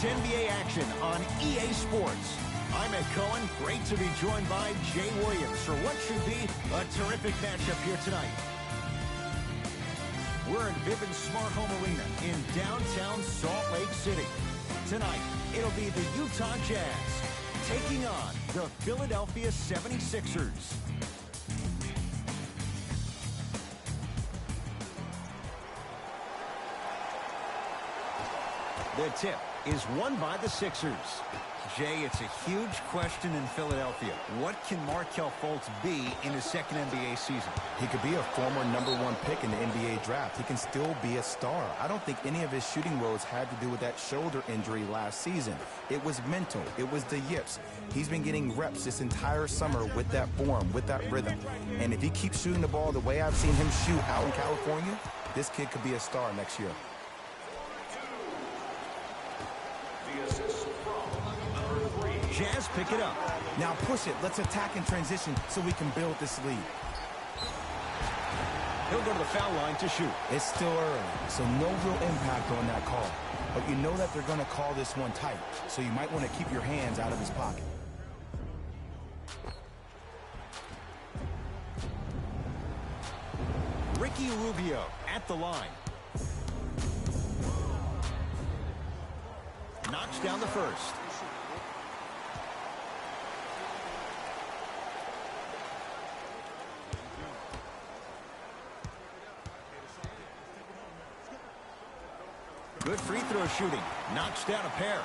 It's NBA action on EA Sports. I'm Ed Cohen. Great to be joined by Jay Williams for what should be a terrific matchup here tonight. We're in Vivint Smart Home Arena in downtown Salt Lake City. Tonight, it'll be the Utah Jazz taking on the Philadelphia 76ers. The tip is won by the Sixers. Jay, it's a huge question in Philadelphia. What can Markelle Fultz be in his second NBA season? He could be a former #1 pick in the NBA draft. He can still be a star. I don't think any of his shooting woes had to do with that shoulder injury last season. It was mental. It was the yips. He's been getting reps this entire summer with that form, with that rhythm. And if he keeps shooting the ball the way I've seen him shoot out in California, this kid could be a star next year. Jazz pick it up. Now push it. Let's attack in transition so we can build this lead. He'll go to the foul line to shoot. It's still early, so no real impact on that call. But you know that they're going to call this one tight, so you might want to keep your hands out of his pocket. Ricky Rubio at the line. Knocks down the first. Good free throw shooting. Knocks down a pair.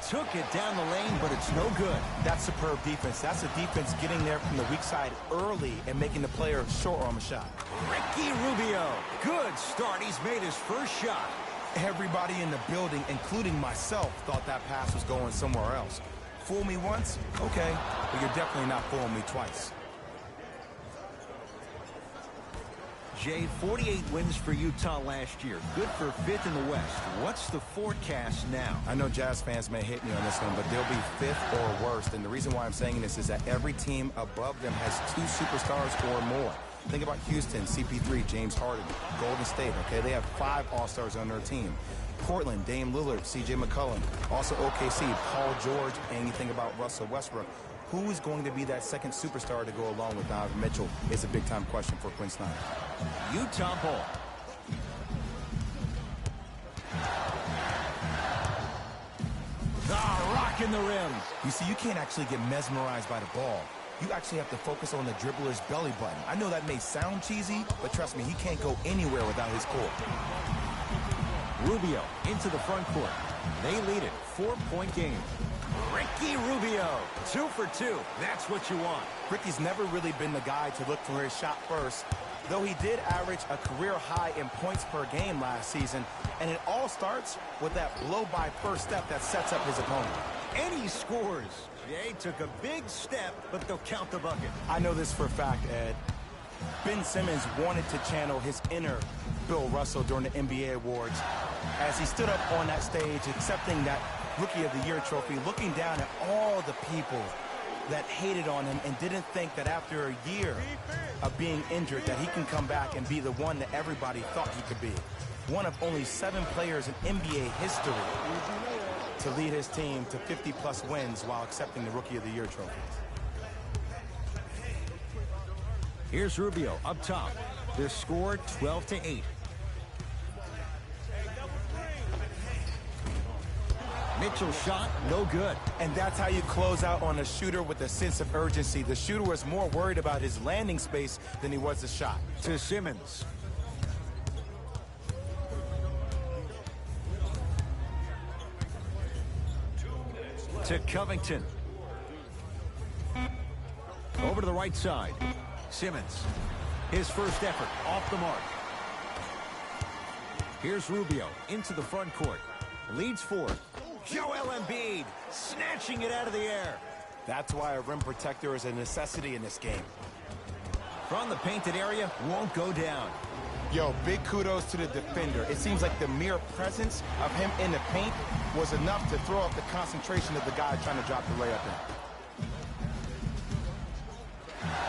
Took it down the lane, but it's no good. That's superb defense. That's a defense getting there from the weak side early and making the player short arm a shot. Ricky Rubio. Good start. He's made his first shot. Everybody in the building, including myself, thought that pass was going somewhere else. Fool me once? Okay. But you're definitely not fooling me twice. Jay, 48 wins for Utah last year. Good for 5th in the West. What's the forecast now? I know Jazz fans may hate me on this one, but they'll be 5th or worse. And the reason why I'm saying this is that every team above them has 2 superstars or more. Think about Houston, CP3, James Harden, Golden State, okay? They have 5 All-Stars on their team. Portland, Dame Lillard, C.J. McCollum. Also OKC, Paul George, and you think about Russell Westbrook. Who is going to be that second superstar to go along with Donovan Mitchell is a big-time question for Quinn Snyder. Utah ball. Rocking the rim. You see, you can't actually get mesmerized by the ball. You actually have to focus on the dribbler's belly button. I know that may sound cheesy, but trust me, he can't go anywhere without his core. Rubio into the front court. They lead it. 4-point game. Ricky Rubio. 2 for 2. That's what you want. Ricky's never really been the guy to look for his shot first, though he did average a career high in points per game last season. And it all starts with that blow by first step that sets up his opponent. And he scores. Jay took a big step, but they'll count the bucket. I know this for a fact, Ed. Ben Simmons wanted to channel his inner Bill Russell during the NBA Awards as he stood up on that stage accepting that Rookie of the Year trophy, looking down at all the people that hated on him and didn't think that after a year of being injured that he can come back and be the one that everybody thought he could be. One of only 7 players in NBA history to lead his team to 50-plus wins while accepting the Rookie of the Year trophy. Here's Rubio up top. The score 12-8. Mitchell's shot, no good. And that's how you close out on a shooter with a sense of urgency. The shooter was more worried about his landing space than he was the shot. To Simmons. To Covington. Over to the right side. Simmons. His first effort off the mark. Here's Rubio into the front court. Leads 4. Joel Embiid snatching it out of the air. That's why a rim protector is a necessity in this game. From the painted area, won't go down. Yo, big kudos to the defender. It seems like the mere presence of him in the paint was enough to throw off the concentration of the guy trying to drop the layup in.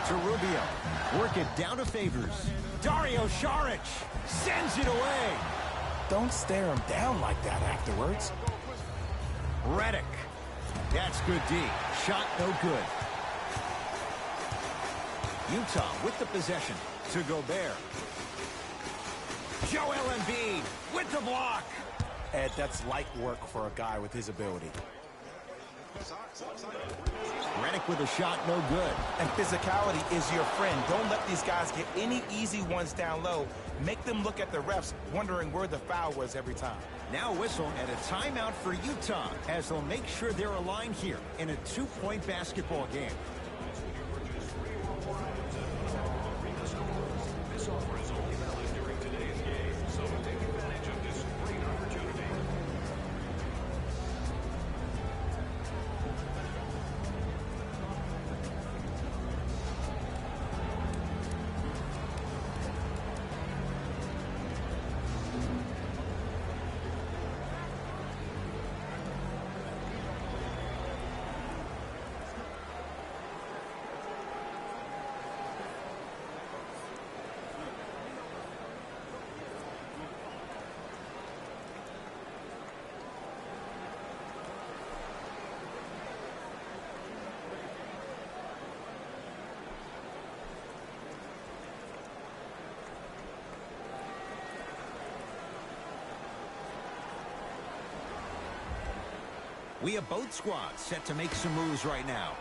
To Rubio. Work it down to Favors. Dario Saric sends it away. Don't stare him down like that afterwards. Redick. That's good D. Shot no good. Utah with the possession to Gobert. Joel Embiid with the block. Ed, that's light work for a guy with his ability. Redick with a shot, no good. And physicality is your friend. Don't let these guys get any easy ones down low. Make them look at the refs, wondering where the foul was every time. Now whistle and a timeout for Utah as they'll make sure they're aligned here in a two-point basketball game. We have both squads set to make some moves right now.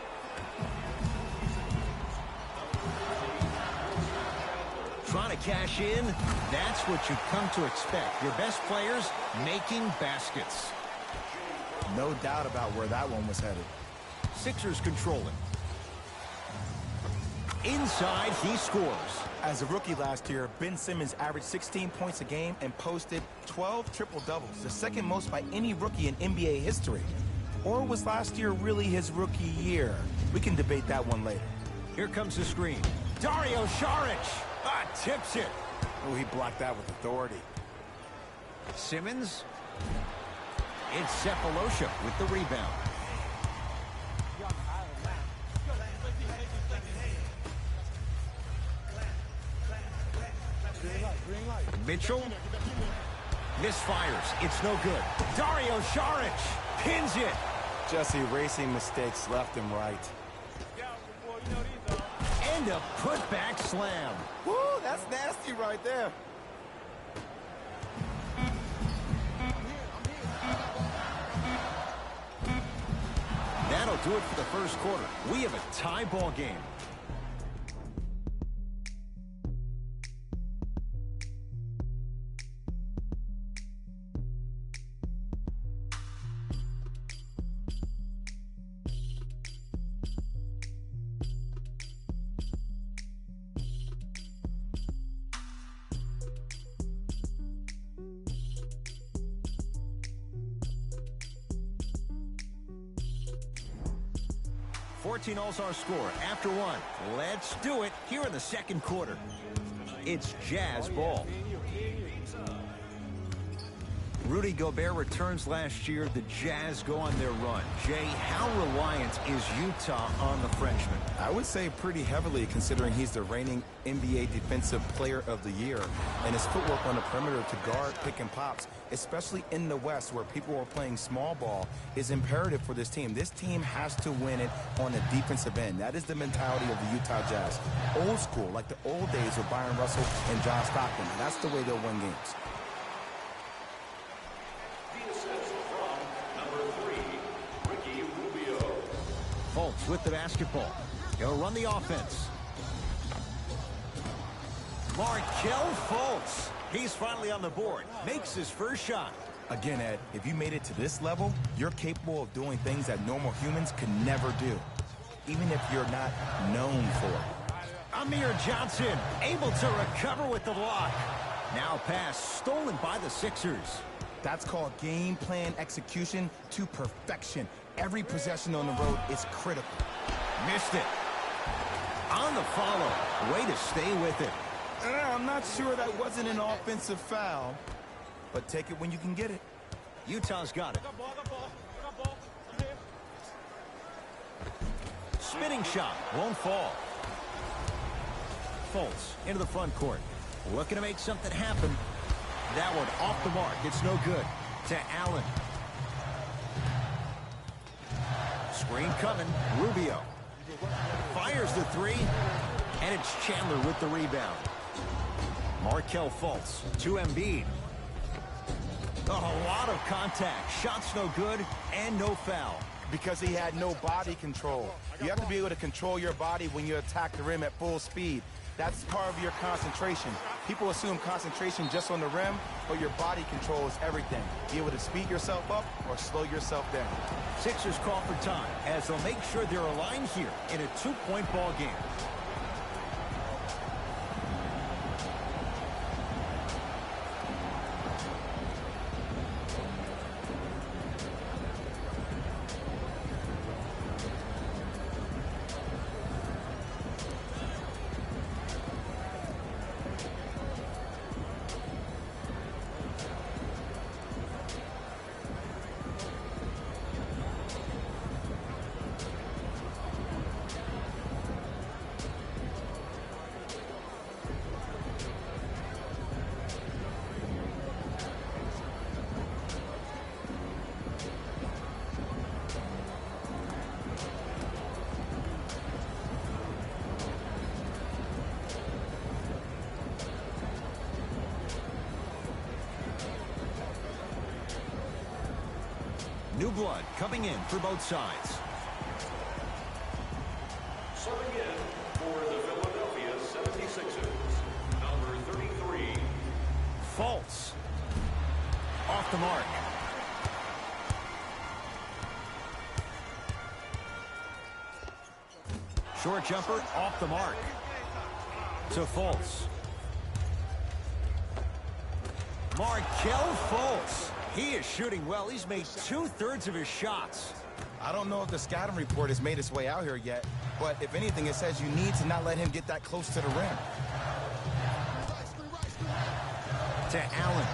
Trying to cash in, that's what you've come to expect. Your best players making baskets. No doubt about where that one was headed. Sixers controlling. Inside, he scores. As a rookie last year, Ben Simmons averaged 16 points a game and posted 12 triple-doubles, the second most by any rookie in NBA history. Or was last year really his rookie year? We can debate that one later. Here comes the screen. Dario Saric tips it. Oh, he blocked that with authority. Simmons. It's Sefolosha with the rebound. Mitchell misfires. It's no good. Dario Saric pins it. Just erasing mistakes left and right. And a putback slam. Woo, that's nasty right there. That'll do it for the first quarter. We have a tie ball game. All's our score after one. Let's do it here in the second quarter. It's Jazz ball. Rudy Gobert returns last year. The Jazz go on their run. Jay, how reliant is Utah on the Frenchman? I would say pretty heavily, considering he's the reigning NBA Defensive Player of the Year, and his footwork on the perimeter to guard pick and pops, especially in the West where people are playing small ball, is imperative for this team. This team has to win it on the defensive end. That is the mentality of the Utah Jazz. Old school, like the old days with Byron Russell and John Stockton. That's the way they'll win games. Fultz with the basketball. He'll run the offense. Markelle Fultz. He's finally on the board. Makes his first shot. Again, Ed, if you made it to this level, you're capable of doing things that normal humans could never do, even if you're not known for it. Amir Johnson able to recover with the block. Now pass stolen by the Sixers. That's called game plan execution to perfection. Every possession on the road is critical. Missed it. On the follow. Way to stay with it. I'm not sure that wasn't an offensive foul, but take it when you can get it. Utah's got it. Spinning shot. Won't fall. Fultz into the front court. Looking to make something happen. That one off the mark. It's no good. To Allen. Screen coming. Rubio. Fires the three. And it's Chandler with the rebound. Markelle Fultz to Embiid. A lot of contact. Shots no good and no foul. Because he had no body control. You have to be able to control your body when you attack the rim at full speed. That's part of your concentration. People assume concentration just on the rim, but your body control is everything. Be able to speed yourself up or slow yourself down. Sixers call for time as they'll make sure they're aligned here in a 2-point ball game. New blood coming in for both sides. Subbing in for the Philadelphia 76ers, number 33. Fultz. Off the mark. Short jumper off the mark. To Fultz. Markelle Fultz. He is shooting well. He's made 2/3 of his shots. I don't know if the scouting report has made its way out here yet, but if anything, it says you need to not let him get that close to the rim. To Allen.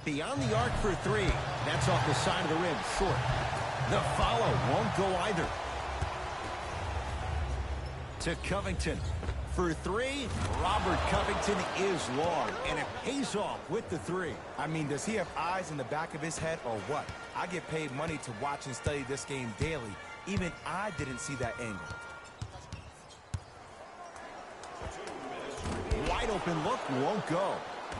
Beyond the arc for three. That's off the side of the rim. Short. The follow won't go either. To Covington. For three, Robert Covington is long, and it pays off with the three. I mean, does he have eyes in the back of his head or what? I get paid money to watch and study this game daily. Even I didn't see that angle. Wide open look won't go.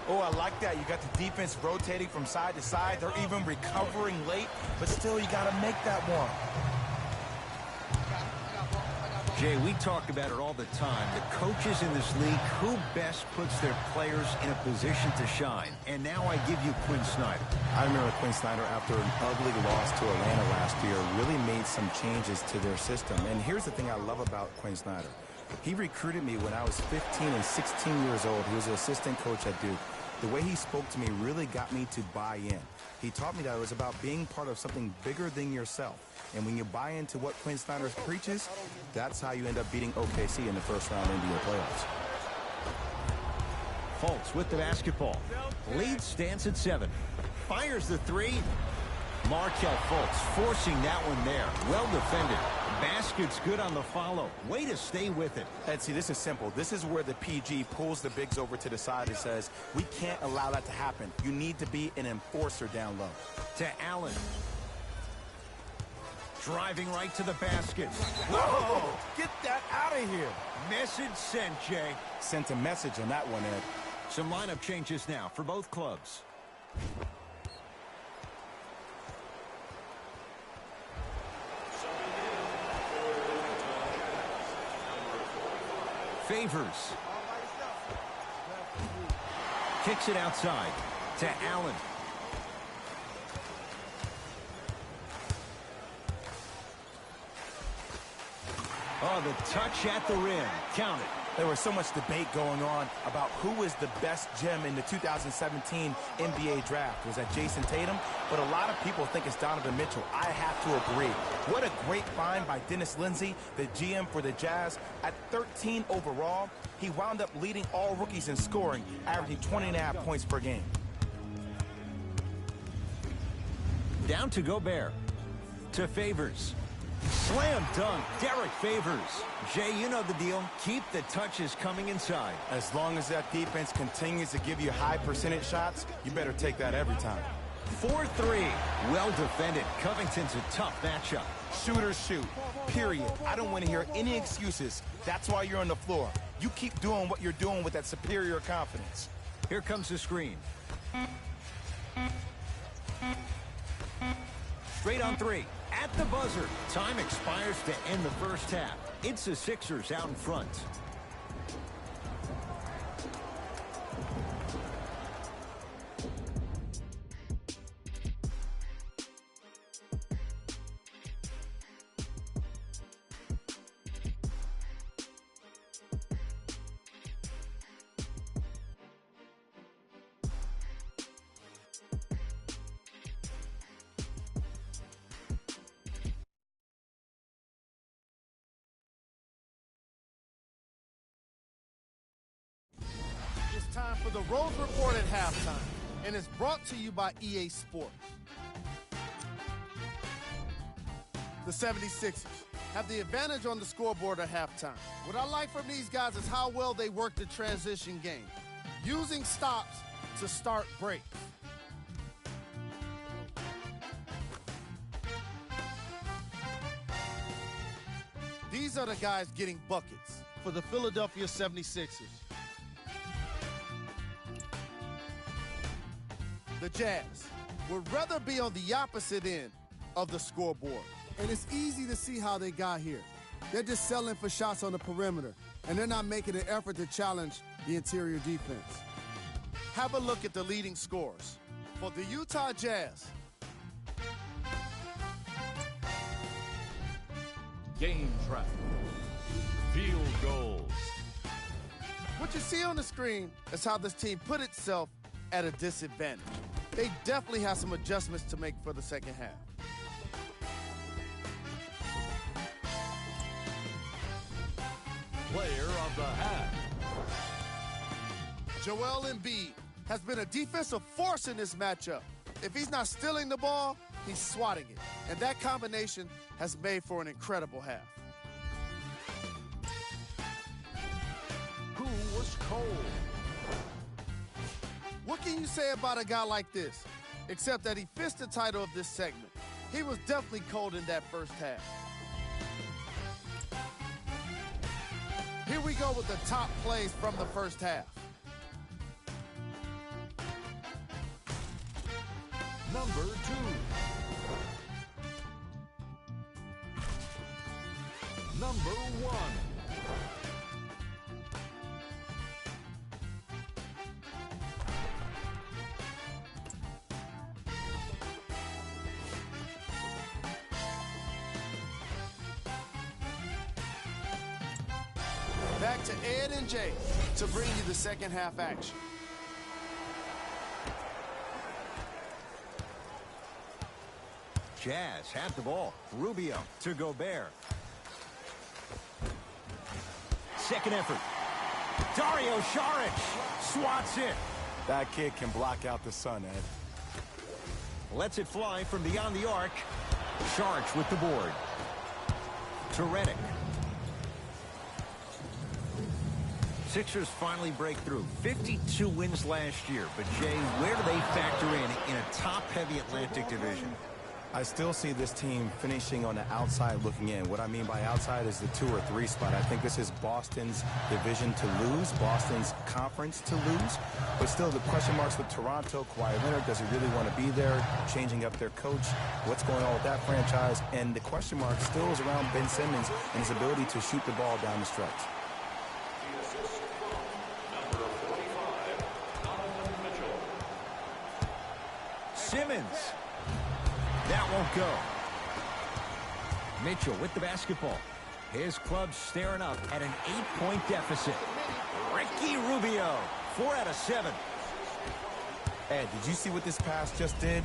Oh, I like that. You got the defense rotating from side to side. They're even recovering late, but still you got to make that one. Jay, we talk about it all the time. The coaches in this league, who best puts their players in a position to shine? And now I give you Quinn Snyder. I remember Quinn Snyder, after an ugly loss to Atlanta last year, really made some changes to their system. And here's the thing I love about Quinn Snyder. He recruited me when I was 15 and 16 years old. He was an assistant coach at Duke. The way he spoke to me really got me to buy in. He taught me that it was about being part of something bigger than yourself. And when you buy into what Quinn Snyder preaches, that's how you end up beating OKC in the first round NBA playoffs. Fultz with the basketball. Lead stands at 7. Fires the three. Markelle Fultz forcing that one there. Well defended. Basket's good on the follow. Way to stay with it. And see, this is simple. This is where the PG pulls the bigs over to the side and says, we can't allow that to happen. You need to be an enforcer down low. To Allen. Driving right to the basket. Whoa! Get that out of here. Message sent, Jay. Sent a message on that one, Ed. Some lineup changes now for both clubs. Favors. Kicks it outside to Allen. Oh, the touch at the rim. Count it. There was so much debate going on about who is the best gem in the 2017 NBA draft. Was that Jason Tatum? But a lot of people think it's Donovan Mitchell. I have to agree. What a great find by Dennis Lindsey, the GM for the Jazz. At 13 overall, he wound up leading all rookies in scoring, averaging 20.5 points per game. Down to Gobert. To Favors. Slam dunk, Derek Favors. Jay, you know the deal. Keep the touches coming inside. As long as that defense continues to give you high percentage shots, you better take that every time. 4-3. Well defended. Covington's a tough matchup. Shooters shoot, period. I don't want to hear any excuses. That's why you're on the floor. You keep doing what you're doing with that superior confidence. Here comes the screen. Straight on three. At the buzzer. Time expires to end the first half. It's the Sixers out in front. It's time for the Rose Report at halftime, and it's brought to you by EA Sports. The 76ers have the advantage on the scoreboard at halftime. What I like from these guys is how well they work the transition game, using stops to start breaks. These are the guys getting buckets for the Philadelphia 76ers. The Jazz would rather be on the opposite end of the scoreboard. And it's easy to see how they got here. They're just settling for shots on the perimeter, and they're not making an effort to challenge the interior defense. Have a look at the leading scorers. For the Utah Jazz, Game traffic. Field goals. what you see on the screen is how this team put itself at a disadvantage. They definitely have some adjustments to make for the second half. Player of the half. Joel Embiid has been a defensive force in this matchup. If he's not stealing the ball, he's swatting it. And that combination has made for an incredible half. Who was cold? What can you say about a guy like this? Except that he fits the title of this segment. He was definitely cold in that first half. Here we go with the top plays from the first half. Number 2. Number 1. Back to Ed and Jay to bring you the second half action. Jazz have the ball. Rubio to Gobert. Second effort. Dario Saric swats it. That kid can block out the sun, Ed. Lets it fly from beyond the arc. Saric with the board. To Redick. Sixers finally break through. 52 wins last year. But, Jay, where do they factor in a top-heavy Atlantic division? I still see this team finishing on the outside looking in. What I mean by outside is the 2 or 3 spot. I think this is Boston's division to lose, Boston's conference to lose. But still, the question marks with Toronto. Kawhi Leonard, does he really want to be there? Changing up their coach. What's going on with that franchise? And the question mark still is around Ben Simmons and his ability to shoot the ball down the stretch. The assist from number 45, Donovan Mitchell. Simmons. That won't go. Mitchell with the basketball. His club staring up at an 8-point deficit. Ricky Rubio, 4 out of 7. Ed, did you see what this pass just did?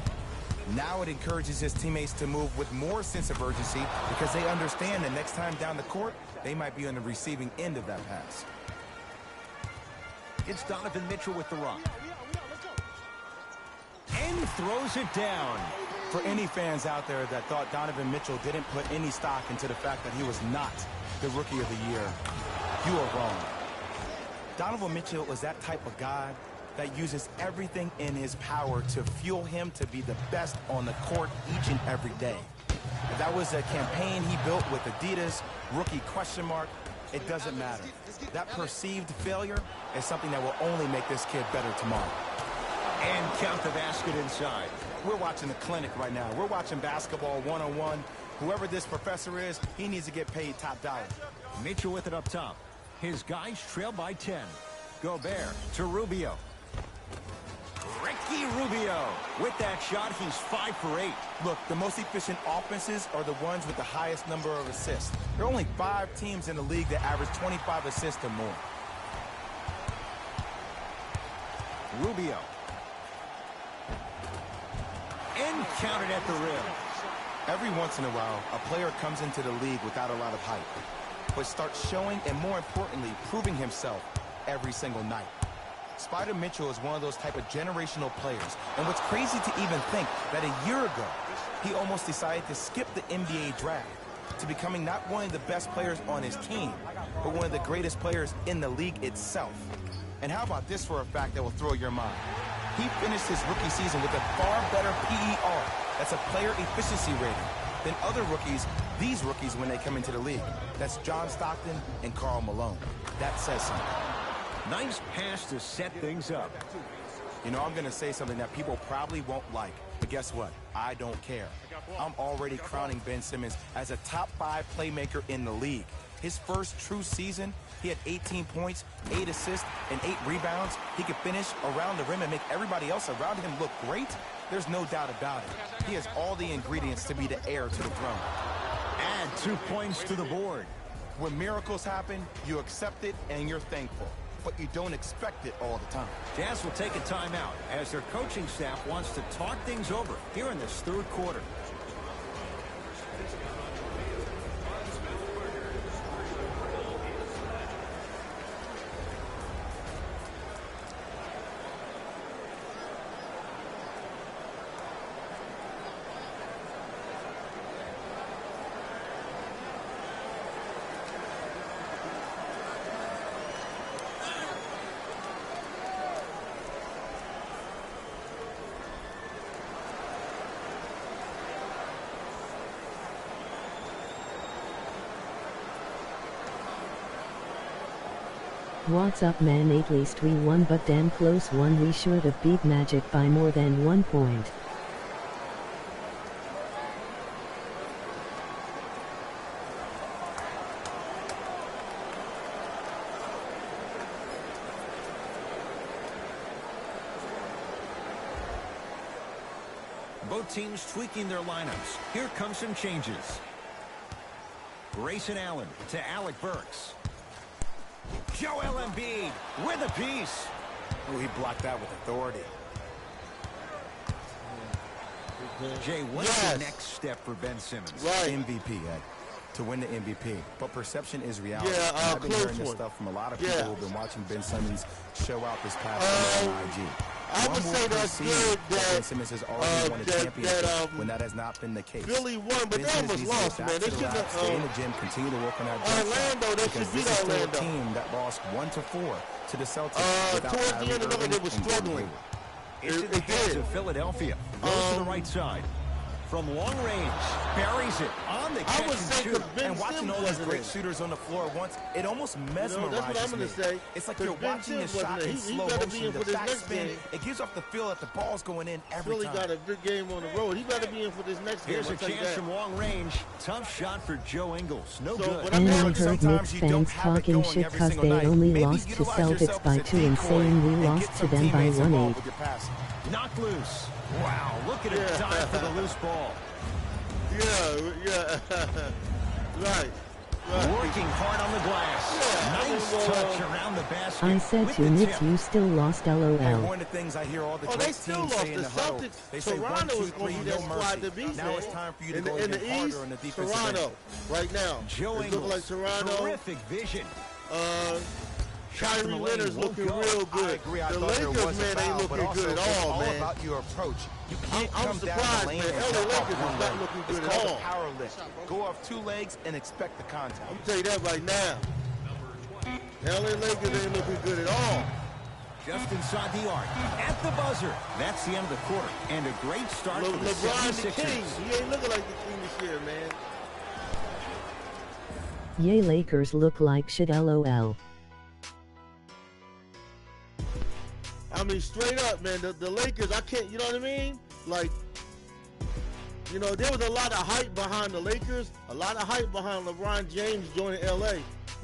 Now it encourages his teammates to move with more sense of urgency because they understand that next time down the court, they might be on the receiving end of that pass. It's Donovan Mitchell with the rock. And throws it down. For any fans out there that thought Donovan Mitchell didn't put any stock into the fact that he was not the Rookie of the Year, you are wrong. Donovan Mitchell is that type of guy that uses everything in his power to fuel him to be the best on the court each and every day. If that was a campaign he built with Adidas, rookie question mark, it doesn't matter. That perceived failure is something that will only make this kid better tomorrow. And count the basket inside. We're watching the clinic right now. We're watching basketball one-on-one. Whoever this professor is, he needs to get paid top dollar. Mitchell with it up top. His guys trail by 10. Gobert to Rubio. Ricky Rubio. With that shot, he's 5 for 8. Look, the most efficient offenses are the ones with the highest number of assists. There are only 5 teams in the league that average 25 assists or more. Rubio. And counted at the rim. Every once in a while, a player comes into the league without a lot of hype, but starts showing and, more importantly, proving himself every single night. Spider Mitchell is one of those type of generational players, and what's crazy to even think that a year ago, he almost decided to skip the NBA draft to becoming not one of the best players on his team, but one of the greatest players in the league itself. And how about this for a fact that will throw your mind? He finished his rookie season with a far better PER, that's a player efficiency rating, than other rookies, these rookies when they come into the league. That's John Stockton and Karl Malone. That says something. Nice pass to set things up. You know, I'm going to say something that people probably won't like, but guess what? I don't care. I'm already crowning Ben Simmons as a top 5 playmaker in the league. His first true season, he had 18 points, 8 assists, and 8 rebounds. He could finish around the rim and make everybody else around him look great. There's no doubt about it. He has all the ingredients to be the heir to the throne. Add 2 points to the board. When miracles happen, you accept it and you're thankful, but you don't expect it all the time. Jazz will take a timeout as their coaching staff wants to talk things over here in this third quarter. What's up, man? At least we won, but damn close one. We should have beat Magic by more than 1 point. Both teams tweaking their lineups. Here come some changes. Grayson Allen to Alec Burks. Joel Embiid with a piece. Oh, he blocked that with authority. Jay, what's the next step for Ben Simmons? Right. MVP, Ed. To win the MVP. But perception is reality. Yeah, I've been close hearing this one. stuff from a lot of people Yeah. who've been watching Ben Simmons show out this past summer on IG. I would say that's good Ben that Simmons has already won a championship when that has not been the case. Philly won, but Ben they Simmons almost needs to lost, get man. back They to the shouldn't lab, have, stay in the gym, continue to work on that jump shot, Orlando, they because should this beat is still a Orlando. team that lost 1-4 to the Celtics without towards the Kyrie end of the Irving night, they were and Gordon struggling. Hayward. It's in the hands of Philadelphia. Goes to the right side. From long range, buries it on the catch I would and say shoot. because Ben And watching Simmons all these wasn't great in. shooters on the floor at once, it almost mesmerizes that's what I'm me. gonna say. It's like 'Cause you're Ben watching a Simmons shot wasn't in in. He slow better be motion, in the for this back next spin. game. It gives off the feel that the ball's going in every Philly time. got a big game on the road. He better be in for this next game. Here's a I'll tell you chance that. from long range. Tough shot for Joe Ingles. No So, good. but And I Look, heard sometimes Knicks you don't fans have it talking going shit every cause single they night. only Maybe lost to utilize Celtics yourself by as a 2 and decoy saying we and lost get to some them by teammates involved 1-8. with your pass. Knocked loose. Wow, look at a dive for the loose ball. Yeah. Right. Working hard on the glass. Nice touch around the basket. I said with to the Knicks, tip. you still lost, And lol. one of the things I hear all the Oh, they great still teams lost. say in The the huddle, Celtics, they say 1, Toronto 2, is going 3, to be no that squad mercy. to beat, Now man. it's time for you to in go the, in even the harder East, on the defensive Toronto, end. right now. Joe It's looking Ingles. like Toronto. Terrific vision. Shots from Kyrie the lane Leonard's won't looking go. real good. I agree. I The thought there Lakers, was man, a foul, ain't but looking also good at it's all, all man. about your approach. You can't I'm come down surprised, the lane man. and LA jump off Lakers one is not leg. looking It's good at called all. a power lift. Go off two legs and expect the contact. I'm tell you that right now. LA Lakers ain't looking good at all. Just inside the arc. At the buzzer. That's the end of the quarter. And a great start for the LeBron the 76ers. king. He ain't looking like the king this year, man. Yay, Lakers look like shit, lol. I mean, straight up, man. The Lakers, I can't, you know what I mean? Like, you know, there was a lot of hype behind the Lakers, a lot of hype behind LeBron James joining LA.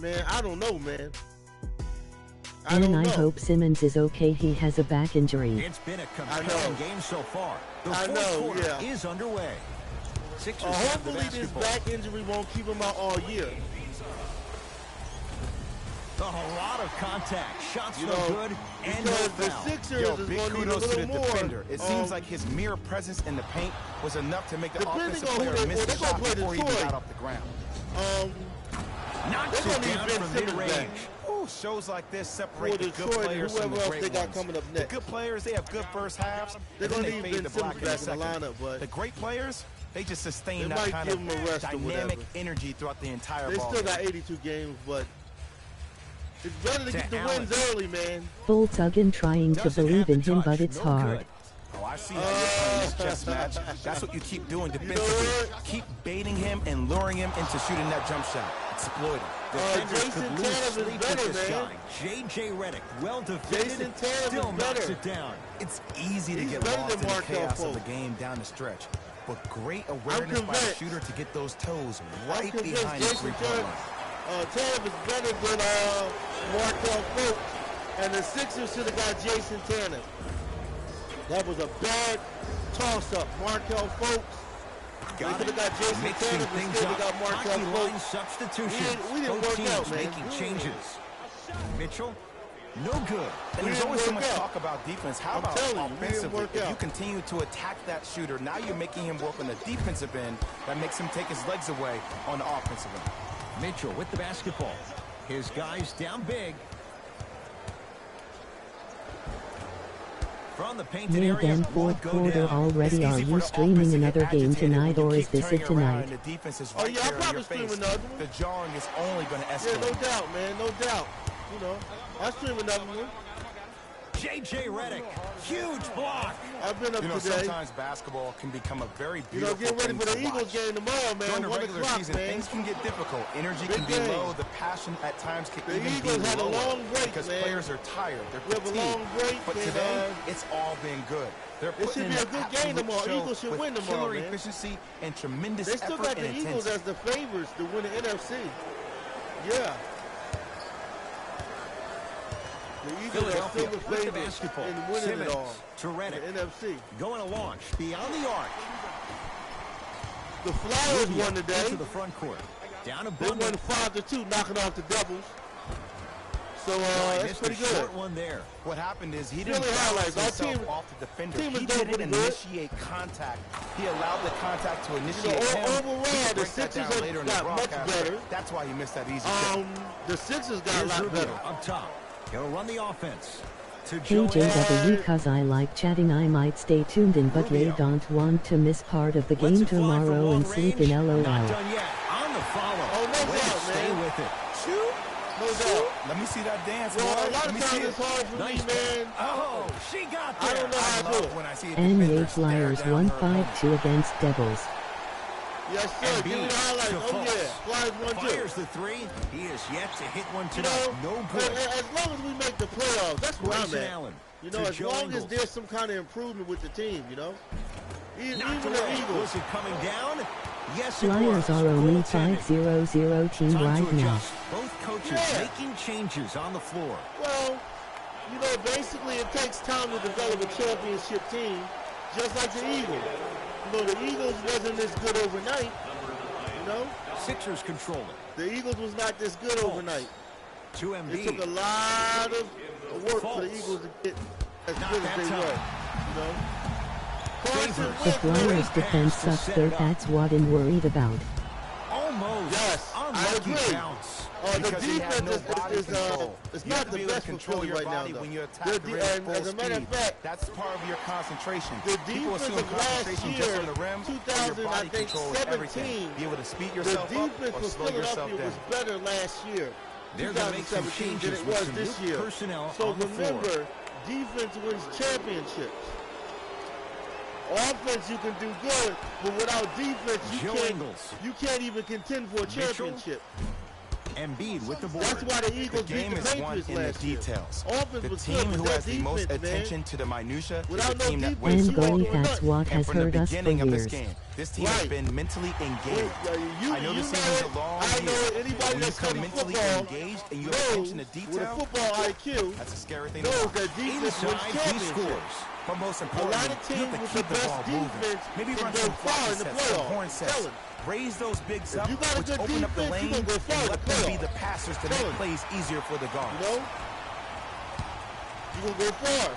Man, I don't know, man. And I hope Simmons is okay. He has a back injury. It's been a compelling game so far. The I fourth know, quarter yeah. is underway. Sixers have the Hopefully this basketball. back injury won't keep him out all year. A lot of contact. Shots You no know, good and no because the foul. Sixers Yo, is big going to need a kudos to little the more. defender. It seems like his mere presence in the paint was enough to make the Depending offensive on who player they- miss well, the they're gonna shot play before he even Detroit. got off the ground. Knocks they're it gonna need down Ben from Simmons mid-range. back. Ooh, shows like this separate For the good Detroit and players from whoever the else great they got ones. coming up The next. good players, they have good first halves, They're and then gonna they need fade Ben to black Simmons in the back in second. the lineup, but the great players, they just sustain they that might kind give of him a rest or dynamic whatever. energy throughout the entire They ball still game. got 82 games, but it's better to To get the Allen. wins early, man. Volkswagen trying to Doesn't believe have in the him, touch. but it's No hard. good. Oh, I see how you're playing this chess match. That's what you keep doing defensively. what? Keep baiting him and luring him into shooting that jump shot. Exploit him. Defenders Jason could lose Tatum is sleep better, with this man. guy. J.J. Redick, well defended, Jason Tatum still is knocks better. it down. It's easy to He's get better lost than in the Markelle chaos of the Fultz. game down the stretch. But great awareness by the convinced. shooter to get those toes I'm right convinced behind the Jason three-point Tatum, line. Tatum is better than Markelle Fultz, and the Sixers should have got Jason Tatum. That was a bad toss-up. Markelle Fultz. They Got could it. have got Jason Mixing Tatum things instead up. they got Markelle Hockey line Fultz. substitutions. We didn't Both work teams out, man. making changes. Mitchell, no good. And We there's didn't always so work much out. talk about defense. How I'm about telling you, we didn't offensively? work If you out. continue to attack that shooter, now you're making him work on the defensive end. That makes him take his legs away on the offensive end. Mitchell with the basketball. His guys down big. From the painted Yeah, area, then won't fourth go quarter down. already. It's Are easy for you the streaming offense to get another game agitated when tonight, you or keep is this it turning around tonight? and the defense is Oh, right yeah, I'll there in probably your stream face. another one. The jarring is only going to Yeah, escalate. no doubt, man. No doubt. You know, I stream another one. J.J. Redick, huge block. I've been up You know, today. sometimes basketball can become a very You know, beautiful get ready thing for the to Eagles watch. game tomorrow, man. During the 1 regular o'clock, season, man. things can get difficult. Energy Big can be game. low. The passion at times can The even Eagles be had a lower long break, because man. players are tired. They're We have a fatigued. long break, But and, today, it's all been good. They're it should putting be in a an good game absolute tomorrow. show Eagles should with win tomorrow, killer man. efficiency and tremendous They still effort got and the Eagles intensity. as the favorites to win the NFC. Yeah. The Eagles are still Philadelphia the with the favorites basketball. in winning Simmons it all. to Redick. The NFC. Going to launch beyond the arc. The Flyers Rubio won today. into the front court. Down to They won Booker. 5-2, knocking off the Devils. So He that's missed pretty a good. short one there. What happened is he Philly didn't balance highlights. Our himself team- off the defender. team is He doing didn't pretty good. initiate contact. He allowed the contact to You know, initiate him. overall, He could the break that Sixers down have later in the got much broadcast, better. but That's why he missed that easy shot. The Sixers got a Here's lot Rubio better. up top. He'll run the offense. To Hey Joel. JW, cause I like chatting, I might stay tuned in, but Rubio. yeah, don't want to miss part of the Lets game it fly from tomorrow long and sleep range. in Not LOL. done yet. On the follow. Oh, no Way to doubt, stay man. with it. No doubt. Let me see that dance, Well, a boy. lot Let of me times see it's it. hard for Nice me, man. Oh, she got I there. don't know I how to do love it. when I see a NBA defender stare Flyers down won her opponent. 5-2 against Devils. Yes, sir. Give me the Embiid highlights. to Oh, Fultz. yeah. Flyers 1-2. Fires the three. He is yet to hit one You tonight. know, No good. as long as we make the playoffs, that's where I'm Grayson at. Allen You know, to as Joe long as Ingles. there's some kind of improvement with the team, you know. Knocked Even the away. Eagles. Was it coming down? Yes, it was. Flyers are only Goaltending. 5-0-0 team Time right to now. adjust. Both coaches Yeah. making changes on the floor. Well, you know, basically it takes time to develop a championship team, just like the Eagles. You know, the Eagles wasn't this good overnight, you know. Sixers control it. The Eagles was not this good overnight. To It Embiid. took a lot of work for the Fultz. Eagles to get as Not good that as they time. were, you know. Carson Favors. The Wentz, Flyers Great defense pass to sucks set though, it up. that's what I'm worried about. Almost Yes. on I Unlucky agree. bounce. The Because he had defense no body is control. it's You have not to the be able to best for control Philly your right now, body though. when you attack The the de- rim at and full as a matter of speed. fact, That's part of your concentration. the People defense assume of last concentration just year, on the rim, but your 2000, I body think, control is everything. 17, Be able to speed the yourself up defense or for slow yourself Philadelphia down. was better last year, They're going to make some 2017, than changes it with was some this new year. personnel So on the floor. remember, defense wins championships. Offense, you can do good, but without defense, Joe Ingles. you can't even contend for a championship. Embiid with the board. That's why the The Eagles beat game the is won Patriots in the last year. details. Offense The was team good, who but that has the most defense, man, attention to the minutia is Without the no team that defense, wins And you the won't Goalie do game. That's what And has from the hurt us for beginning of this years. game, this team has Right. been mentally engaged. You I know you this season's a long I know year. anybody When you that's become studying mentally football engaged and you have knows attention to with a detail, football IQ, that's a scary thing to knows watch. that defense wins Inside, he championships. scores. But most A lot importantly, of you have teams to with keep the the best ball moving. defense Maybe can run go some far floppy in the sets, some playoffs. horn sets. Tell 'em. Raise those bigs If up, you got a which good open up the defense, you lane gonna go far in and the let them be playoffs. the passers to Tell make 'em. plays easier for the guards. You know? You gonna go far.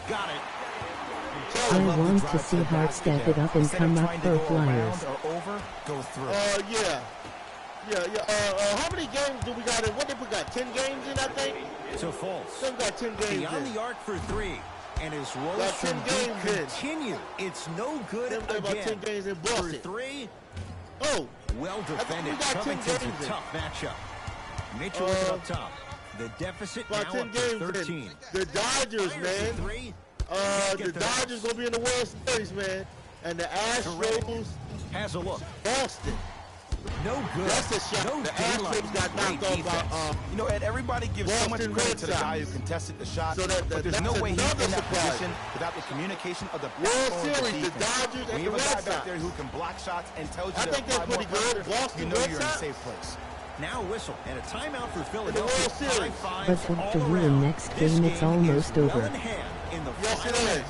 Got it. I want to see Hart step it up and come up for Flyers. Or over, go through. Yeah. How many games do we got in? What did we got? 10 games in, I think? To Fultz. Some got 10 games Beyond in. the arc for three. And his woes Got from 10 deep games in. continue. It's no good Them got about 10 again. games in For Boston. three, Oh, well we defended. got 10 Covington's games a in. tough matchup. Mitchell with it up top. The deficit now about 10 up to games 13. in. The Dodgers, Fires the man. three. The Dodgers gonna be in the World Series, man. And the Astros, Has a look. Boston. No good. That's a shot. No The daylight. Astros got Great knocked off defense. by, You know, Ed, everybody gives so much Boston credit Red to the guy who Sox. contested the shot, So but there's no that's way he's another in that surprise. position without the communication of the World backbone of Series, the defense. Dodgers When and you the have a guy Red back Sox. there who can block shots and tells you I to think that's apply more pretty good. pressure, Boston you know Red you're in a Sox. safe place. Now a whistle and a timeout for World Philadelphia. Series. High fives But for all the real around. next This game, it's almost is well over. in hand in the Yes, it final is. end.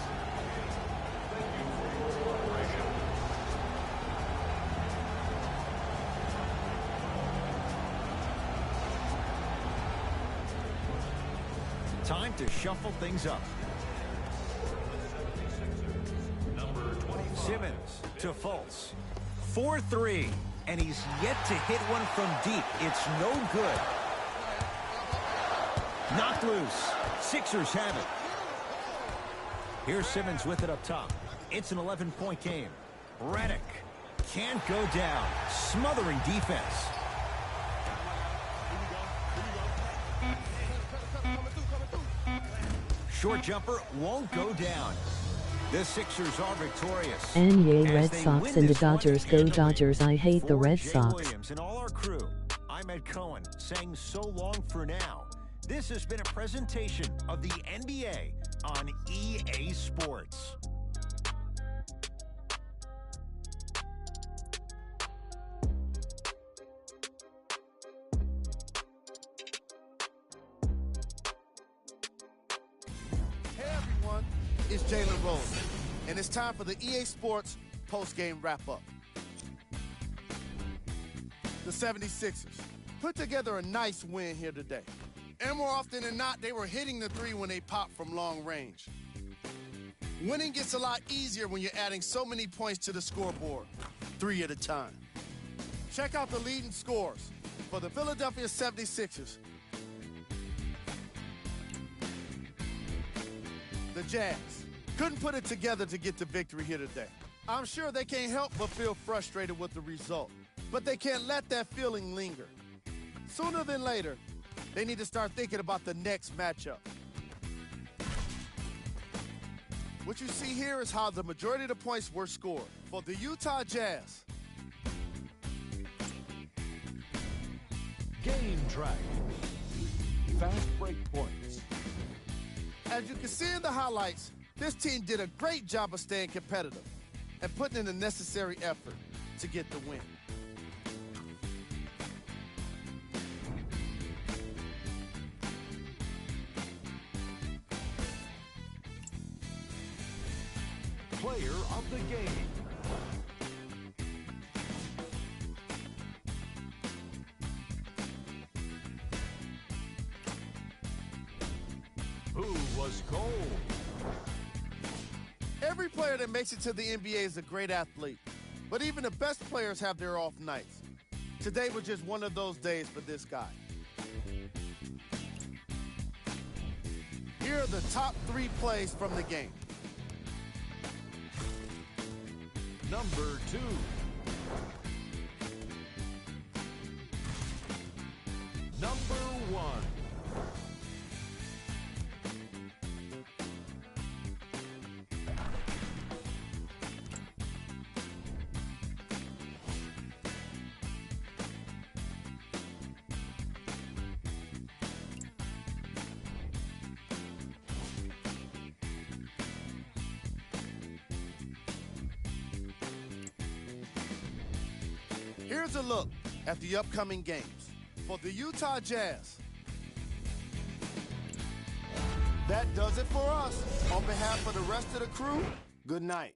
Time to shuffle things up. Simmons to Fultz. 4-3. And he's yet to hit one from deep. It's no good. Knocked loose. Sixers have it. Here's Simmons with it up top. It's an 11-point game. Redick can't go down. Smothering defense. Short jumper won't go down. The Sixers are victorious. And yay, as Red they Sox win and the this one Dodgers. Go handily. Dodgers. I hate the For Red Jay Sox. Williams and all our crew, I'm Ed Cohen saying so long for now. This has been a presentation of the NBA on EA Sports. Hey everyone, it's Jalen Rose, and it's time for the EA Sports post-game wrap-up. The 76ers put together a nice win here today. And more often than not, they were hitting the three when they popped from long range. Winning gets a lot easier when you're adding so many points to the scoreboard, 3 at a time. Check out the leading scores for the Philadelphia 76ers. The Jazz couldn't put it together to get the victory here today. I'm sure they can't help but feel frustrated with the result, but they can't let that feeling linger. Sooner than later, they need to start thinking about the next matchup. What you see here is how the majority of the points were scored. For the Utah Jazz, Game track. Fast break points. as you can see in the highlights, this team did a great job of staying competitive and putting in the necessary effort to get the win. Player of the game. Who was cold? Every player that makes it to the NBA is a great athlete, but even the best players have their off nights. Today was just one of those days for this guy. Here are the top 3 plays from the game. Number 2. Number 1. Here's a look at the upcoming games. For the Utah Jazz, that does it for us. On behalf of the rest of the crew, good night.